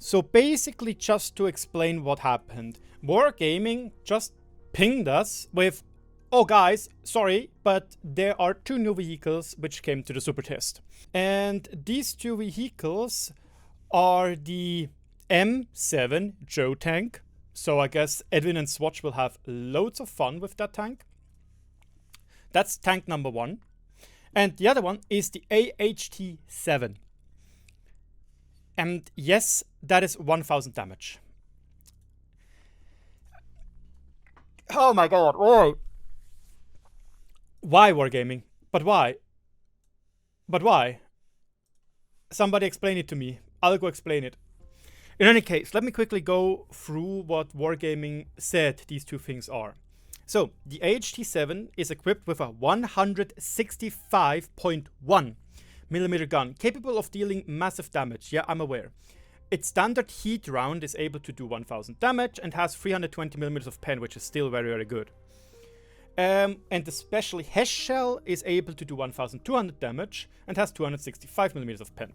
So basically, just to explain what happened, Wargaming just pinged us with, oh guys, sorry, but there are 2 new vehicles which came to the Supertest. And these 2 vehicles are the M-VII-Y tank. So I guess Edwin and Swatch will have loads of fun with that tank. That's tank number 1. And the other one is the AHT-7. And yes, that is 1000 damage. Oh my god, why? Why Wargaming? But why? But why? Somebody explain it to me. I'll go explain it. In any case, let me quickly go through what Wargaming said these 2 things are. So, the AHT-7 is equipped with a 165.1 millimeter gun, capable of dealing massive damage. Yeah, I'm aware. Its standard heat round is able to do 1000 damage and has 320 millimeters of pen, which is still very, very good. And the special HESH shell is able to do 1200 damage and has 265 millimeters of pen.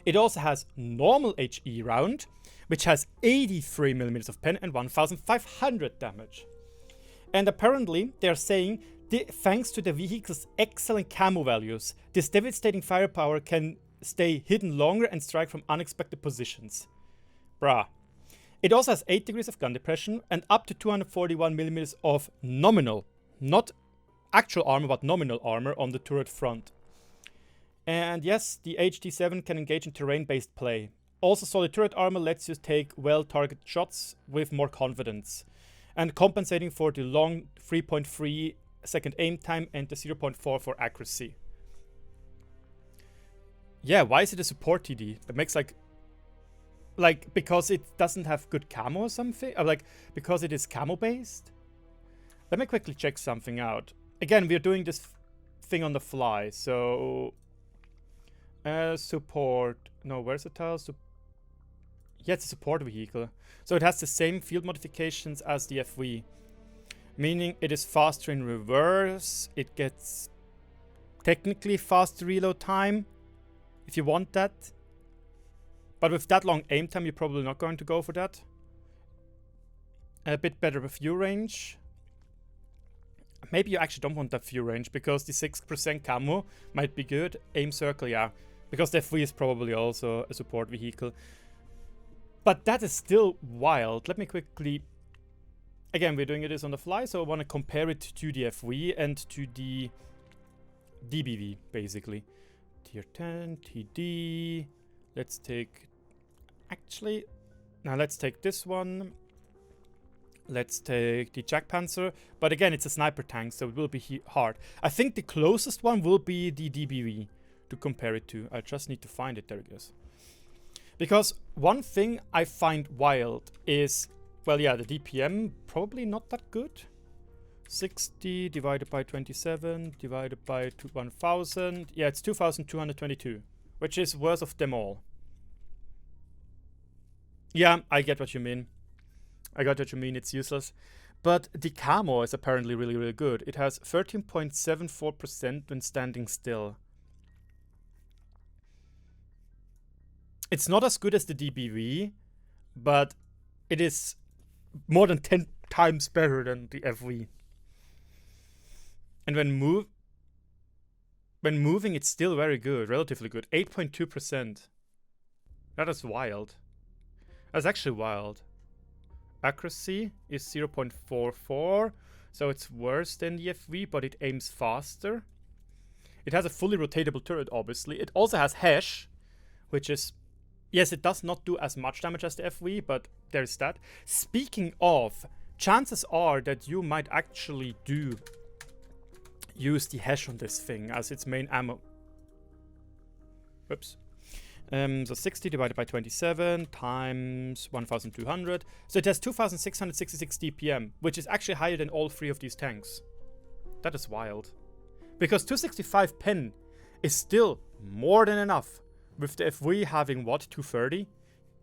It also has normal HE round, which has 83 millimeters of pen and 1500 damage. And apparently, they're saying, thanks to the vehicle's excellent camo values, this devastating firepower can stay hidden longer and strike from unexpected positions. Bruh. It also has 8 degrees of gun depression and up to 241 millimeters of nominal, not actual armor, but nominal armor on the turret front. And yes, the AHT-7 can engage in terrain-based play. Also, solid turret armor lets you take well-targeted shots with more confidence, and compensating for the long 3.3 second aim time and the 0.4 for accuracy. Yeah, why is it a support TD? It makes like because it doesn't have good camo or something? Or like because it is camo based? Let me quickly check something out. Again, we are doing this thing on the fly, so support, no, versatile, yeah, it's a support vehicle. So it has the same field modifications as the FV, meaning it is faster in reverse, it gets technically faster reload time, if you want that. But with that long aim time, you're probably not going to go for that. A bit better with view range. Maybe you actually don't want that view range, because the 6% camo might be good. Aim circle, yeah. Because the FV is probably also a support vehicle. But that is still wild. Let me quickly... Again, we're doing this on the fly, so I want to compare it to the FV and to the DBV, basically. Tier 10, TD... Let's take... Actually... Now let's take this one. Let's take the Jagdpanzer. But again, it's a sniper tank, so it will be hard. I think the closest one will be the DBV to compare it to. I just need to find it. There it goes. Because one thing I find wild is... Well, yeah, the DPM probably not that good. 60 divided by 27 divided by 1000. Yeah, it's 2222. Which is worst of them all. Yeah, I get what you mean. I got what you mean, it's useless. But the camo is apparently really, really good. It has 13.74% when standing still. It's not as good as the DBV, but it is more than 10 times better than the FV. And when moving, it's still very good, relatively good. 8.2%. That is wild. That's actually wild. Accuracy is 0.44, so it's worse than the FV, but it aims faster. It has a fully rotatable turret, obviously. It also has HESH, which is... Yes, it does not do as much damage as the FV, but there's that. Speaking of, chances are that you might actually use the HESH on this thing as its main ammo. Whoops. So 60 divided by 27 times 1200. So it has 2666 DPM, which is actually higher than all 3 of these tanks. That is wild. Because 265 pen is still more than enough. With the FV having, what, 230?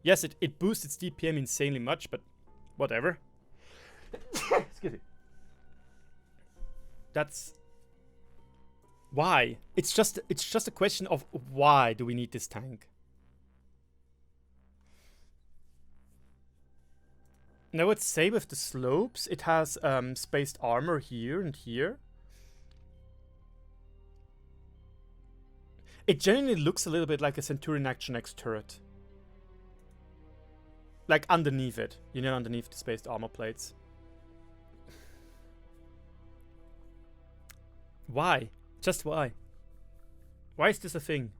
Yes, it boosts its DPM insanely much, but whatever. Excuse me. That's... Why? It's just a question of why do we need this tank? Now it's same with the slopes. It has spaced armor here and here. It genuinely looks a little bit like a Centurion Action X turret. Like underneath it, you know, underneath the spaced armor plates. Why? Just why? Why is this a thing?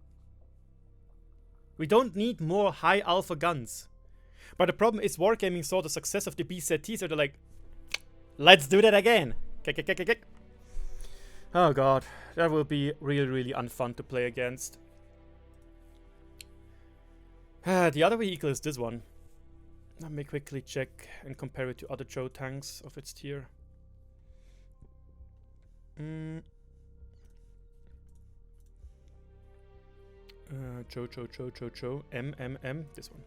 We don't need more high alpha guns. But the problem is Wargaming saw the success of the BZT, so they're like, let's do that again. Oh god, that will be really, really unfun to play against. The other vehicle is this one. Let me quickly check and compare it to other Joe tanks of its tier. Joe, M, this one.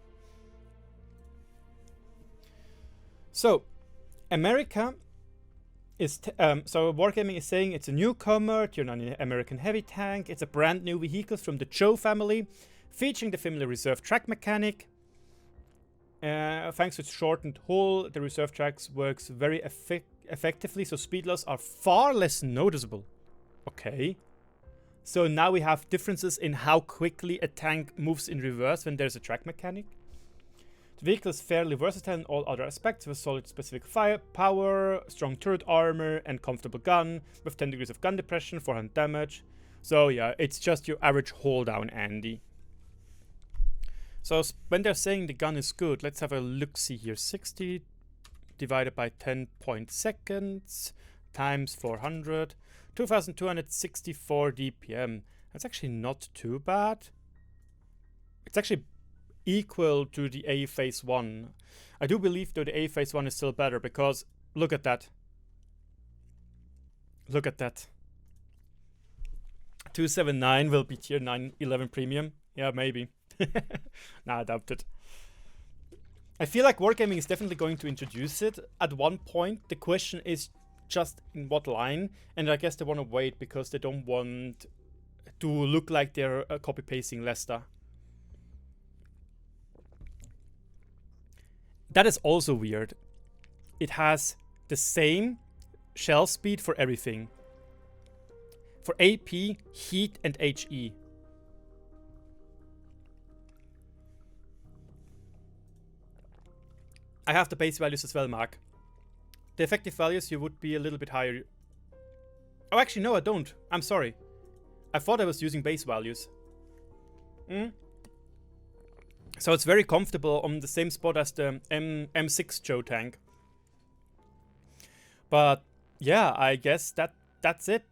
So, America is so Wargaming is saying it's a newcomer, tier 9 American heavy tank. It's a brand new vehicle from the Joe family, featuring the familiar reserve track mechanic. Thanks to its shortened hull, the reserve tracks works very effectively, so speed loss are far less noticeable. Okay. So now we have differences in how quickly a tank moves in reverse when there's a track mechanic. The vehicle is fairly versatile in all other aspects, with solid specific firepower, strong turret armor, and comfortable gun, with 10 degrees of gun depression, 400 damage. So yeah, it's just your average hold down Andy. So when they're saying the gun is good, let's have a look-see here. 60 divided by 10 point seconds times 400. 2264 DPM. That's actually not too bad. It's actually equal to the A phase 1. I do believe though the A phase 1 is still better because look at that. Look at that. 279 will be tier 911 premium. Yeah, maybe. Nah, I doubt it. I feel like Wargaming is definitely going to introduce it at one point. The question is just in what line, and I guess they want to wait because they don't want to look like they're copy-pasting Leicester. That is also weird. It has the same shell speed for everything. For AP, heat, and HE. I have the base values as well, Mark. The effective values, you would be a little bit higher. Oh, actually, no, I don't. I'm sorry. I thought I was using base values. So it's very comfortable on the same spot as the M-VII-Y Joe tank. But yeah, I guess that's it.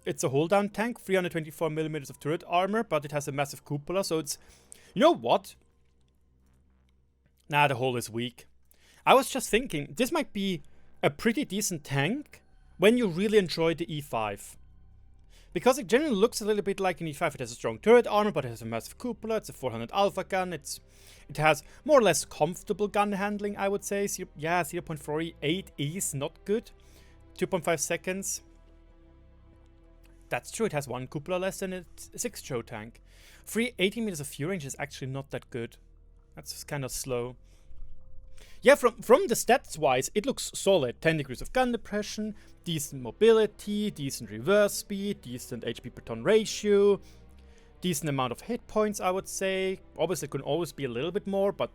It's a hold down tank, 324mm of turret armor, but it has a massive cupola, so it's... You know what? Nah, the hull is weak. I was just thinking, this might be a pretty decent tank when you really enjoy the E5. Because it generally looks a little bit like an E5. It has a strong turret armor, but it has a massive cupola. It's a 400 alpha gun. It has more or less comfortable gun handling, I would say. Yeah, 0.48 is not good. 2.5 seconds. That's true. It has one cupola less than a 6 Joe tank. 380 meters of fuel range is actually not that good. That's kind of slow. Yeah, from the stats wise, it looks solid. 10 degrees of gun depression, decent mobility, decent reverse speed, decent HP per ton ratio, decent amount of hit points, I would say. Obviously, it can always be a little bit more, but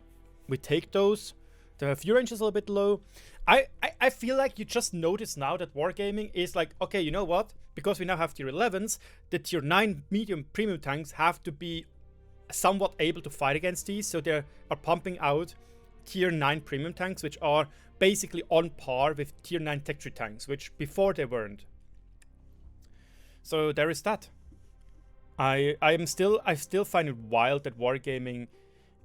we take those. The fuel range is a little bit low. I feel like you just notice now that Wargaming is like, okay, you know what? Because we now have tier 11s, the tier 9 medium premium tanks have to be somewhat able to fight against these, so they are pumping out tier 9 premium tanks, which are basically on par with tier 9 tech tree tanks, which before they weren't. So there is that. I still find it wild that Wargaming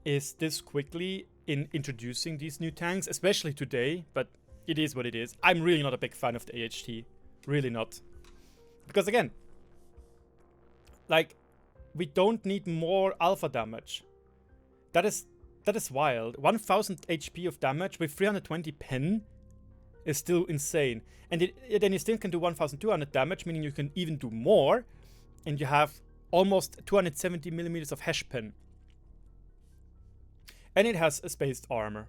is this quickly in introducing these new tanks, especially today, but it is what it is. I'm really not a big fan of the AHT. Really not. Because again, like, we don't need more alpha damage. That is wild. 1000 HP of damage with 320 pen is still insane. And then you still can do 1200 damage, meaning you can even do more. And you have almost 270mm of HESH pen. And it has a spaced armor.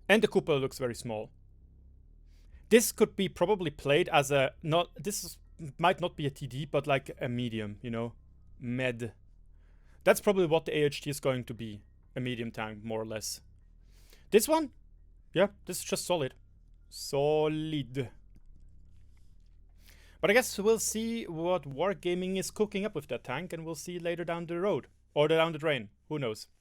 And the cupola looks very small. This could be probably played as a, might not be a TD, but like a medium, you know, med. That's probably what the AHT is going to be, a medium tank, more or less. This one, yeah, this is just solid. Solid. But I guess we'll see what Wargaming is cooking up with that tank, and we'll see later down the road. Or down the drain, who knows.